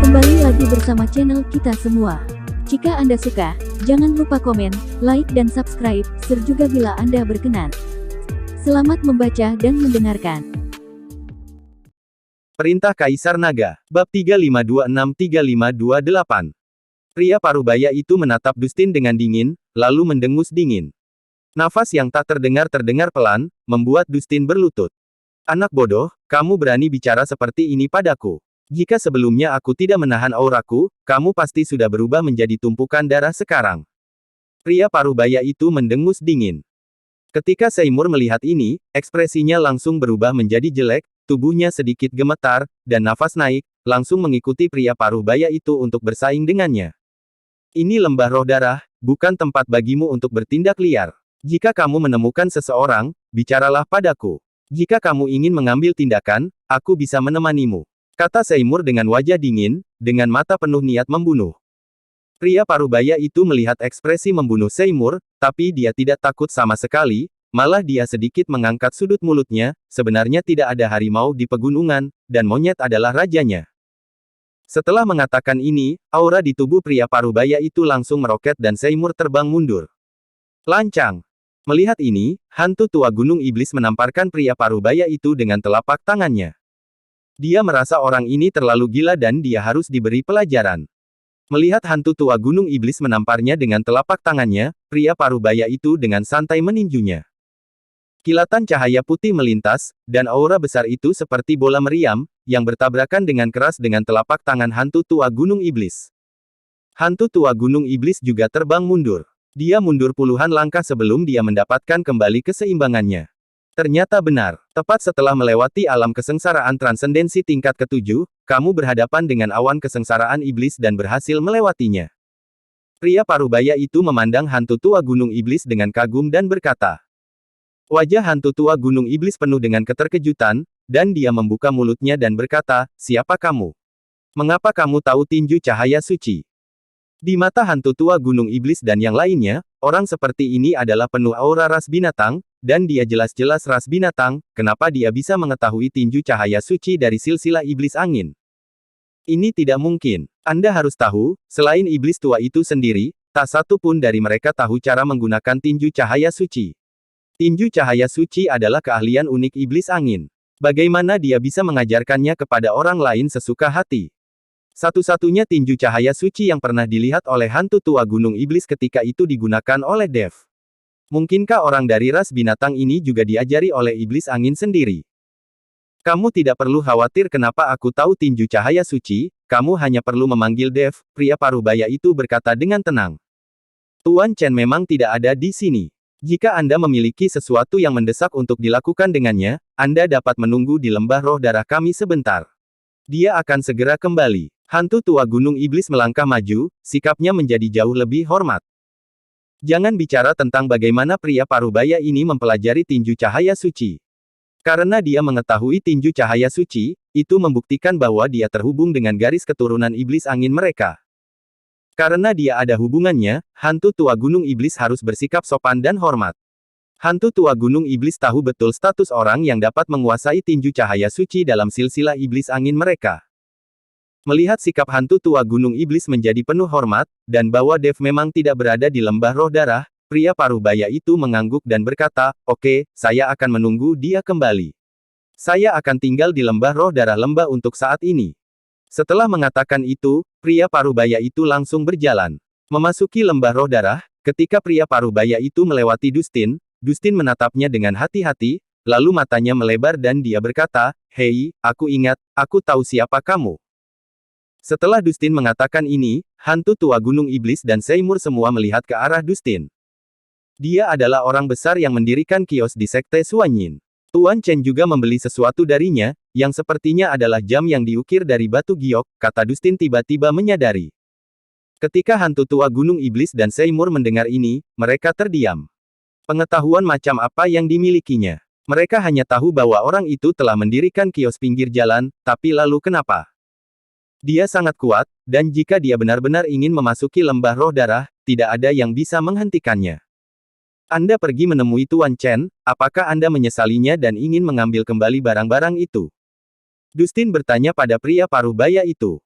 Kembali lagi bersama channel kita semua. Jika Anda suka, jangan lupa komen, like dan subscribe, share juga bila Anda berkenan. Selamat membaca dan mendengarkan. Perintah Kaisar Naga, Bab 3526-3528. Pria parubaya itu menatap Dustin dengan dingin, lalu mendengus dingin. Nafas yang tak terdengar pelan, membuat Dustin berlutut. Anak bodoh, kamu berani bicara seperti ini padaku. Jika sebelumnya aku tidak menahan auraku, kamu pasti sudah berubah menjadi tumpukan darah sekarang. Pria parubaya itu mendengus dingin. Ketika Seymour melihat ini, ekspresinya langsung berubah menjadi jelek, tubuhnya sedikit gemetar, dan nafas naik, langsung mengikuti pria parubaya itu untuk bersaing dengannya. Ini lembah roh darah, bukan tempat bagimu untuk bertindak liar. Jika kamu menemukan seseorang, bicaralah padaku. Jika kamu ingin mengambil tindakan, aku bisa menemanimu, kata Seymour dengan wajah dingin, dengan mata penuh niat membunuh. Pria parubaya itu melihat ekspresi membunuh Seymour, tapi dia tidak takut sama sekali, malah dia sedikit mengangkat sudut mulutnya, sebenarnya tidak ada harimau di pegunungan, dan monyet adalah rajanya. Setelah mengatakan ini, aura di tubuh pria parubaya itu langsung meroket dan Seymour terbang mundur. Lancang. Melihat ini, hantu tua gunung iblis menamparkan pria parubaya itu dengan telapak tangannya. Dia merasa orang ini terlalu gila dan dia harus diberi pelajaran. Melihat hantu tua gunung iblis menamparnya dengan telapak tangannya, pria parubaya itu dengan santai meninjunya. Kilatan cahaya putih melintas, dan aura besar itu seperti bola meriam, yang bertabrakan dengan keras dengan telapak tangan hantu tua gunung iblis. Hantu tua gunung iblis juga terbang mundur. Dia mundur puluhan langkah sebelum dia mendapatkan kembali keseimbangannya. Ternyata benar, tepat setelah melewati alam kesengsaraan transendensi tingkat ke-7, kamu berhadapan dengan awan kesengsaraan iblis dan berhasil melewatinya. Pria parubaya itu memandang hantu tua gunung iblis dengan kagum dan berkata. Wajah hantu tua gunung iblis penuh dengan keterkejutan, dan dia membuka mulutnya dan berkata, siapa kamu? Mengapa kamu tahu tinju cahaya suci? Di mata hantu tua gunung iblis dan yang lainnya, orang seperti ini adalah penuh aura ras binatang, dan dia jelas-jelas ras binatang, kenapa dia bisa mengetahui tinju cahaya suci dari silsilah iblis angin? Ini tidak mungkin. Anda harus tahu, selain iblis tua itu sendiri, tak satu pun dari mereka tahu cara menggunakan tinju cahaya suci. Tinju cahaya suci adalah keahlian unik iblis angin. Bagaimana dia bisa mengajarkannya kepada orang lain sesuka hati? Satu-satunya tinju cahaya suci yang pernah dilihat oleh hantu tua gunung iblis ketika itu digunakan oleh Dev. Mungkinkah orang dari ras binatang ini juga diajari oleh iblis angin sendiri? Kamu tidak perlu khawatir kenapa aku tahu tinju cahaya suci, kamu hanya perlu memanggil Dev, pria parubaya itu berkata dengan tenang. Tuan Chen memang tidak ada di sini. Jika Anda memiliki sesuatu yang mendesak untuk dilakukan dengannya, Anda dapat menunggu di lembah roh darah kami sebentar. Dia akan segera kembali. Hantu tua gunung iblis melangkah maju, sikapnya menjadi jauh lebih hormat. Jangan bicara tentang bagaimana pria parubaya ini mempelajari tinju cahaya suci. Karena dia mengetahui tinju cahaya suci, itu membuktikan bahwa dia terhubung dengan garis keturunan iblis angin mereka. Karena dia ada hubungannya, hantu tua gunung iblis harus bersikap sopan dan hormat. Hantu tua gunung iblis tahu betul status orang yang dapat menguasai tinju cahaya suci dalam silsilah iblis angin mereka. Melihat sikap hantu tua gunung iblis menjadi penuh hormat, dan bahwa Dev memang tidak berada di lembah roh darah, pria parubaya itu mengangguk dan berkata, oke, saya akan menunggu dia kembali. Saya akan tinggal di lembah roh darah lembah untuk saat ini. Setelah mengatakan itu, pria parubaya itu langsung berjalan. Memasuki lembah roh darah, ketika pria parubaya itu melewati Dustin, Dustin menatapnya dengan hati-hati, lalu matanya melebar dan dia berkata, hei, aku ingat, aku tahu siapa kamu. Setelah Dustin mengatakan ini, hantu tua gunung iblis dan Seymour semua melihat ke arah Dustin. Dia adalah orang besar yang mendirikan kios di Sekte Suanyin. Tuan Chen juga membeli sesuatu darinya, yang sepertinya adalah jam yang diukir dari batu giok, kata Dustin tiba-tiba menyadari. Ketika hantu tua gunung iblis dan Seymour mendengar ini, mereka terdiam. Pengetahuan macam apa yang dimilikinya? Mereka hanya tahu bahwa orang itu telah mendirikan kios pinggir jalan, tapi lalu kenapa? Dia sangat kuat, dan jika dia benar-benar ingin memasuki lembah roh darah, tidak ada yang bisa menghentikannya. Anda pergi menemui Tuan Chen, apakah Anda menyesalinya dan ingin mengambil kembali barang-barang itu? Dustin bertanya pada pria parubaya itu.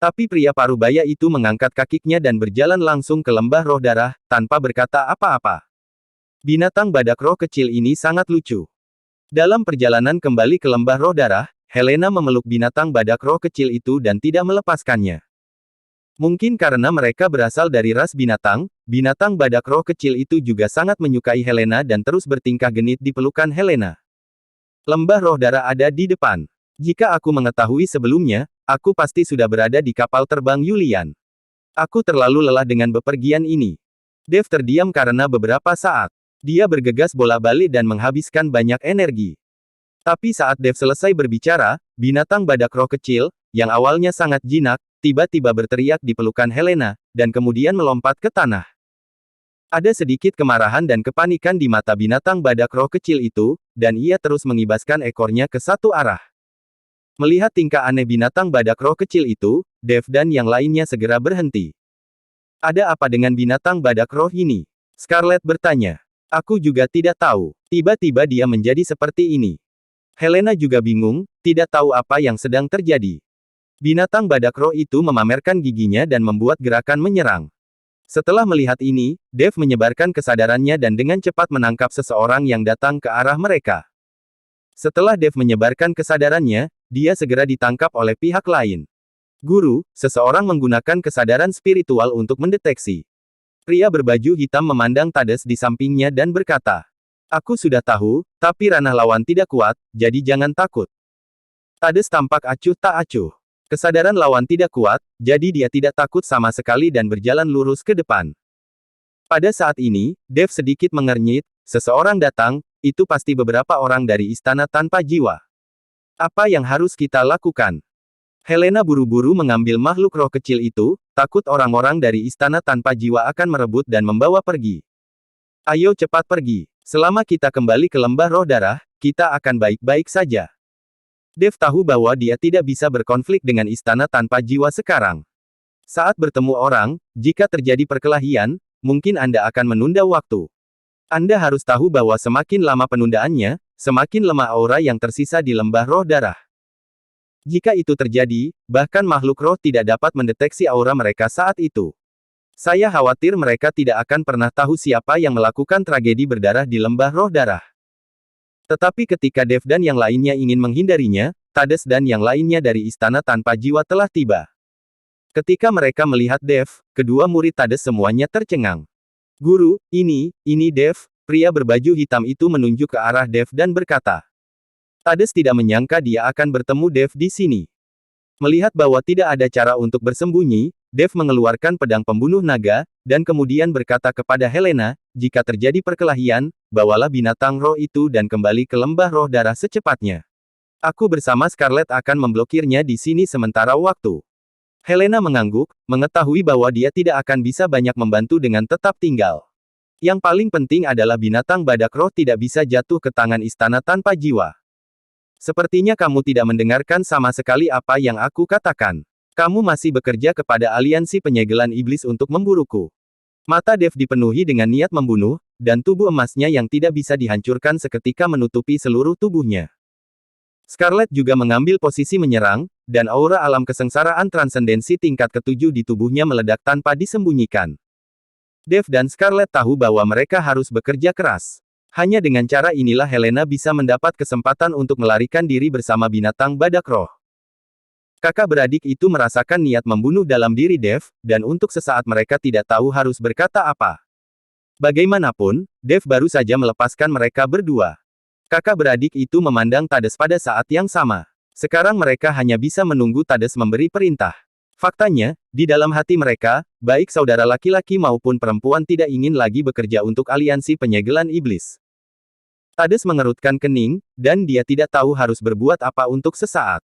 Tapi pria parubaya itu mengangkat kakinya dan berjalan langsung ke lembah roh darah, tanpa berkata apa-apa. Binatang badak roh kecil ini sangat lucu. Dalam perjalanan kembali ke lembah roh darah, Helena memeluk binatang badak roh kecil itu dan tidak melepaskannya. Mungkin karena mereka berasal dari ras binatang, binatang badak roh kecil itu juga sangat menyukai Helena dan terus bertingkah genit di pelukan Helena. Lembah roh darah ada di depan. Jika aku mengetahui sebelumnya, aku pasti sudah berada di kapal terbang Yulian. Aku terlalu lelah dengan bepergian ini. Dev terdiam karena beberapa saat. Dia bergegas bolak-balik dan menghabiskan banyak energi. Tapi saat Dev selesai berbicara, binatang badak roh kecil, yang awalnya sangat jinak, tiba-tiba berteriak di pelukan Helena, dan kemudian melompat ke tanah. Ada sedikit kemarahan dan kepanikan di mata binatang badak roh kecil itu, dan ia terus mengibaskan ekornya ke satu arah. Melihat tingkah aneh binatang badak roh kecil itu, Dev dan yang lainnya segera berhenti. Ada apa dengan binatang badak roh ini? Scarlett bertanya. Aku juga tidak tahu. Tiba-tiba dia menjadi seperti ini. Helena juga bingung, tidak tahu apa yang sedang terjadi. Binatang badak roh itu memamerkan giginya dan membuat gerakan menyerang. Setelah melihat ini, Dev menyebarkan kesadarannya dan dengan cepat menangkap seseorang yang datang ke arah mereka. Setelah Dev menyebarkan kesadarannya, dia segera ditangkap oleh pihak lain. Guru, seseorang menggunakan kesadaran spiritual untuk mendeteksi. Pria berbaju hitam memandang Tades di sampingnya dan berkata, "Aku sudah tahu, tapi ranah lawan tidak kuat, jadi jangan takut." Tades tampak acuh tak acuh. Kesadaran lawan tidak kuat, jadi dia tidak takut sama sekali dan berjalan lurus ke depan. Pada saat ini, Dev sedikit mengernyit, seseorang datang, itu pasti beberapa orang dari istana tanpa jiwa. Apa yang harus kita lakukan? Helena buru-buru mengambil makhluk roh kecil itu, takut orang-orang dari istana tanpa jiwa akan merebut dan membawa pergi. Ayo cepat pergi. Selama kita kembali ke lembah roh darah, kita akan baik-baik saja. Dev tahu bahwa dia tidak bisa berkonflik dengan istana tanpa jiwa sekarang. Saat bertemu orang, jika terjadi perkelahian, mungkin Anda akan menunda waktu. Anda harus tahu bahwa semakin lama penundaannya, semakin lemah aura yang tersisa di lembah roh darah. Jika itu terjadi, bahkan makhluk roh tidak dapat mendeteksi aura mereka saat itu. Saya khawatir mereka tidak akan pernah tahu siapa yang melakukan tragedi berdarah di lembah roh darah. Tetapi ketika Dev dan yang lainnya ingin menghindarinya, Tades dan yang lainnya dari istana tanpa jiwa telah tiba. Ketika mereka melihat Dev, kedua murid Tades semuanya tercengang. Guru, ini Dev, pria berbaju hitam itu menunjuk ke arah Dev dan berkata. Tades tidak menyangka dia akan bertemu Dev di sini. Melihat bahwa tidak ada cara untuk bersembunyi, Dev mengeluarkan pedang pembunuh naga, dan kemudian berkata kepada Helena, jika terjadi perkelahian, bawalah binatang roh itu dan kembali ke lembah roh darah secepatnya. Aku bersama Scarlett akan memblokirnya di sini sementara waktu. Helena mengangguk, mengetahui bahwa dia tidak akan bisa banyak membantu dengan tetap tinggal. Yang paling penting adalah binatang badak roh tidak bisa jatuh ke tangan istana tanpa jiwa. Sepertinya kamu tidak mendengarkan sama sekali apa yang aku katakan. Kamu masih bekerja kepada aliansi penyegelan iblis untuk memburuku. Mata Dev dipenuhi dengan niat membunuh, dan tubuh emasnya yang tidak bisa dihancurkan seketika menutupi seluruh tubuhnya. Scarlett juga mengambil posisi menyerang, dan aura alam kesengsaraan transendensi tingkat ketujuh di tubuhnya meledak tanpa disembunyikan. Dev dan Scarlett tahu bahwa mereka harus bekerja keras. Hanya dengan cara inilah Helena bisa mendapat kesempatan untuk melarikan diri bersama binatang badak roh. Kakak beradik itu merasakan niat membunuh dalam diri Dev, dan untuk sesaat mereka tidak tahu harus berkata apa. Bagaimanapun, Dev baru saja melepaskan mereka berdua. Kakak beradik itu memandang Tades pada saat yang sama. Sekarang mereka hanya bisa menunggu Tades memberi perintah. Faktanya, di dalam hati mereka, baik saudara laki-laki maupun perempuan tidak ingin lagi bekerja untuk aliansi penyegelan iblis. Tades mengerutkan kening, dan dia tidak tahu harus berbuat apa untuk sesaat.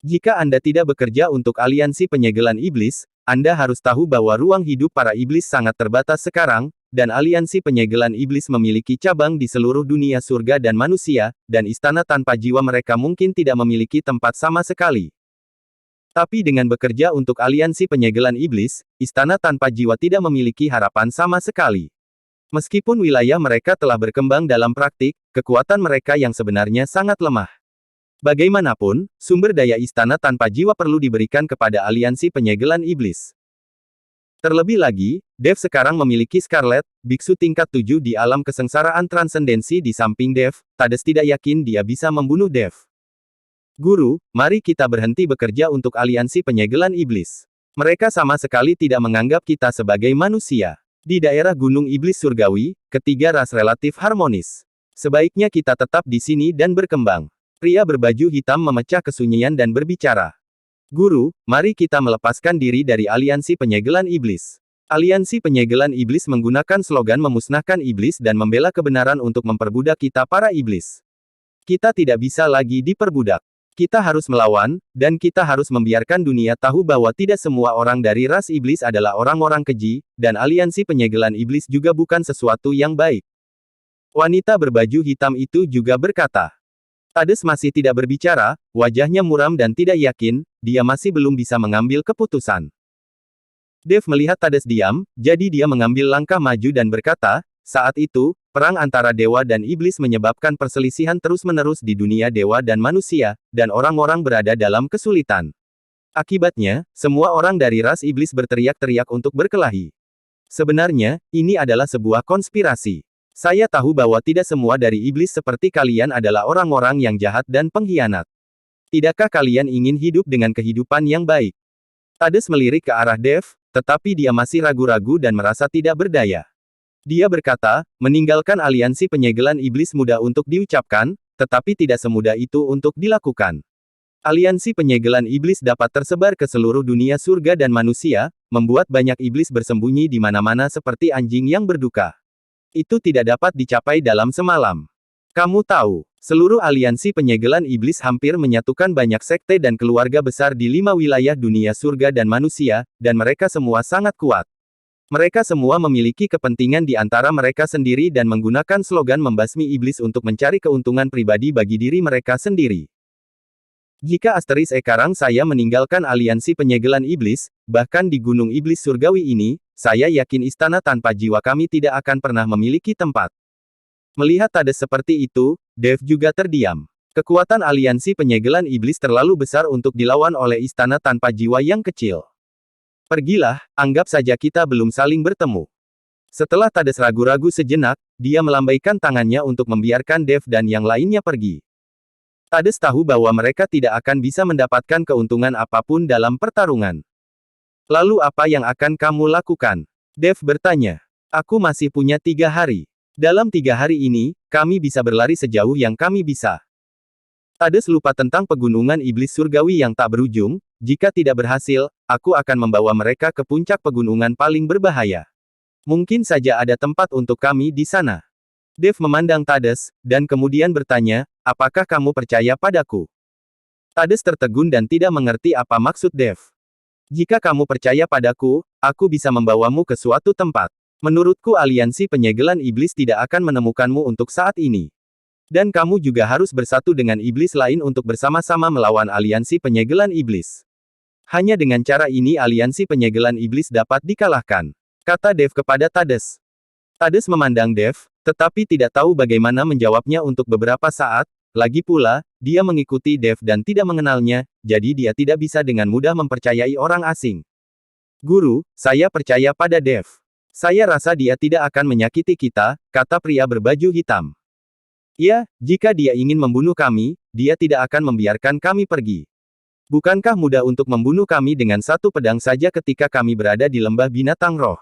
Jika Anda tidak bekerja untuk aliansi penyegelan iblis, Anda harus tahu bahwa ruang hidup para iblis sangat terbatas sekarang, dan aliansi penyegelan iblis memiliki cabang di seluruh dunia surga dan manusia, dan istana tanpa jiwa mereka mungkin tidak memiliki tempat sama sekali. Tapi dengan bekerja untuk aliansi penyegelan iblis, istana tanpa jiwa tidak memiliki harapan sama sekali. Meskipun wilayah mereka telah berkembang dalam praktik, kekuatan mereka yang sebenarnya sangat lemah. Bagaimanapun, sumber daya istana tanpa jiwa perlu diberikan kepada aliansi penyegelan iblis. Terlebih lagi, Dev sekarang memiliki Scarlet, biksu tingkat 7 di alam kesengsaraan transendensi di samping Dev. Tades tidak yakin dia bisa membunuh Dev. Guru, mari kita berhenti bekerja untuk aliansi penyegelan iblis. Mereka sama sekali tidak menganggap kita sebagai manusia. Di daerah Gunung Iblis Surgawi, ketiga ras relatif harmonis. Sebaiknya kita tetap di sini dan berkembang. Pria berbaju hitam memecah kesunyian dan berbicara. Guru, mari kita melepaskan diri dari aliansi penyegelan iblis. Aliansi penyegelan iblis menggunakan slogan memusnahkan iblis dan membela kebenaran untuk memperbudak kita para iblis. Kita tidak bisa lagi diperbudak. Kita harus melawan, dan kita harus membiarkan dunia tahu bahwa tidak semua orang dari ras iblis adalah orang-orang keji, dan aliansi penyegelan iblis juga bukan sesuatu yang baik. Wanita berbaju hitam itu juga berkata. Tades masih tidak berbicara, wajahnya muram dan tidak yakin, dia masih belum bisa mengambil keputusan. Dev melihat Tades diam, jadi dia mengambil langkah maju dan berkata, saat itu, perang antara dewa dan iblis menyebabkan perselisihan terus-menerus di dunia dewa dan manusia, dan orang-orang berada dalam kesulitan. Akibatnya, semua orang dari ras iblis berteriak-teriak untuk berkelahi. Sebenarnya, ini adalah sebuah konspirasi. Saya tahu bahwa tidak semua dari iblis seperti kalian adalah orang-orang yang jahat dan pengkhianat. Tidakkah kalian ingin hidup dengan kehidupan yang baik? Tades melirik ke arah Dev, tetapi dia masih ragu-ragu dan merasa tidak berdaya. Dia berkata, meninggalkan aliansi penyegelan iblis mudah untuk diucapkan, tetapi tidak semudah itu untuk dilakukan. Aliansi penyegelan iblis dapat tersebar ke seluruh dunia surga dan manusia, membuat banyak iblis bersembunyi di mana-mana seperti anjing yang berduka. Itu tidak dapat dicapai dalam semalam. Kamu tahu, seluruh aliansi penyegelan iblis hampir menyatukan banyak sekte dan keluarga besar di 5 wilayah dunia surga dan manusia, dan mereka semua sangat kuat. Mereka semua memiliki kepentingan di antara mereka sendiri dan menggunakan slogan membasmi iblis untuk mencari keuntungan pribadi bagi diri mereka sendiri. Jika Asteris Ekarang saya meninggalkan aliansi penyegelan iblis, bahkan di Gunung Iblis Surgawi ini, saya yakin istana tanpa jiwa kami tidak akan pernah memiliki tempat. Melihat Tades seperti itu, Dev juga terdiam. Kekuatan aliansi penyegelan iblis terlalu besar untuk dilawan oleh istana tanpa jiwa yang kecil. Pergilah, anggap saja kita belum saling bertemu. Setelah Tades ragu-ragu sejenak, dia melambaikan tangannya untuk membiarkan Dev dan yang lainnya pergi. Tades tahu bahwa mereka tidak akan bisa mendapatkan keuntungan apapun dalam pertarungan. Lalu apa yang akan kamu lakukan? Dev bertanya. Aku masih punya 3 hari. Dalam 3 hari ini, kami bisa berlari sejauh yang kami bisa. Tades lupa tentang pegunungan iblis surgawi yang tak berujung. Jika tidak berhasil, aku akan membawa mereka ke puncak pegunungan paling berbahaya. Mungkin saja ada tempat untuk kami di sana. Dev memandang Tades, dan kemudian bertanya, apakah kamu percaya padaku? Tades tertegun dan tidak mengerti apa maksud Dev. Jika kamu percaya padaku, aku bisa membawamu ke suatu tempat. Menurutku aliansi penyegelan iblis tidak akan menemukanmu untuk saat ini. Dan kamu juga harus bersatu dengan iblis lain untuk bersama-sama melawan aliansi penyegelan iblis. Hanya dengan cara ini aliansi penyegelan iblis dapat dikalahkan, kata Dev kepada Tades. Tades memandang Dev, tetapi tidak tahu bagaimana menjawabnya untuk beberapa saat. Lagi pula, dia mengikuti Dev dan tidak mengenalnya, jadi dia tidak bisa dengan mudah mempercayai orang asing. Guru, saya percaya pada Dev. Saya rasa dia tidak akan menyakiti kita, kata pria berbaju hitam. Ya, jika dia ingin membunuh kami, dia tidak akan membiarkan kami pergi. Bukankah mudah untuk membunuh kami dengan satu pedang saja ketika kami berada di lembah binatang roh?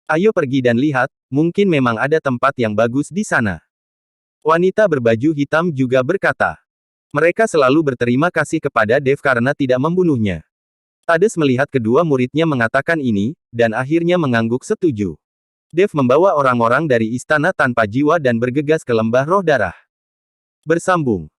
Ayo pergi dan lihat, mungkin memang ada tempat yang bagus di sana. Wanita berbaju hitam juga berkata. Mereka selalu berterima kasih kepada Dev karena tidak membunuhnya. Tades melihat kedua muridnya mengatakan ini, dan akhirnya mengangguk setuju. Dev membawa orang-orang dari istana tanpa jiwa dan bergegas ke lembah roh darah. Bersambung.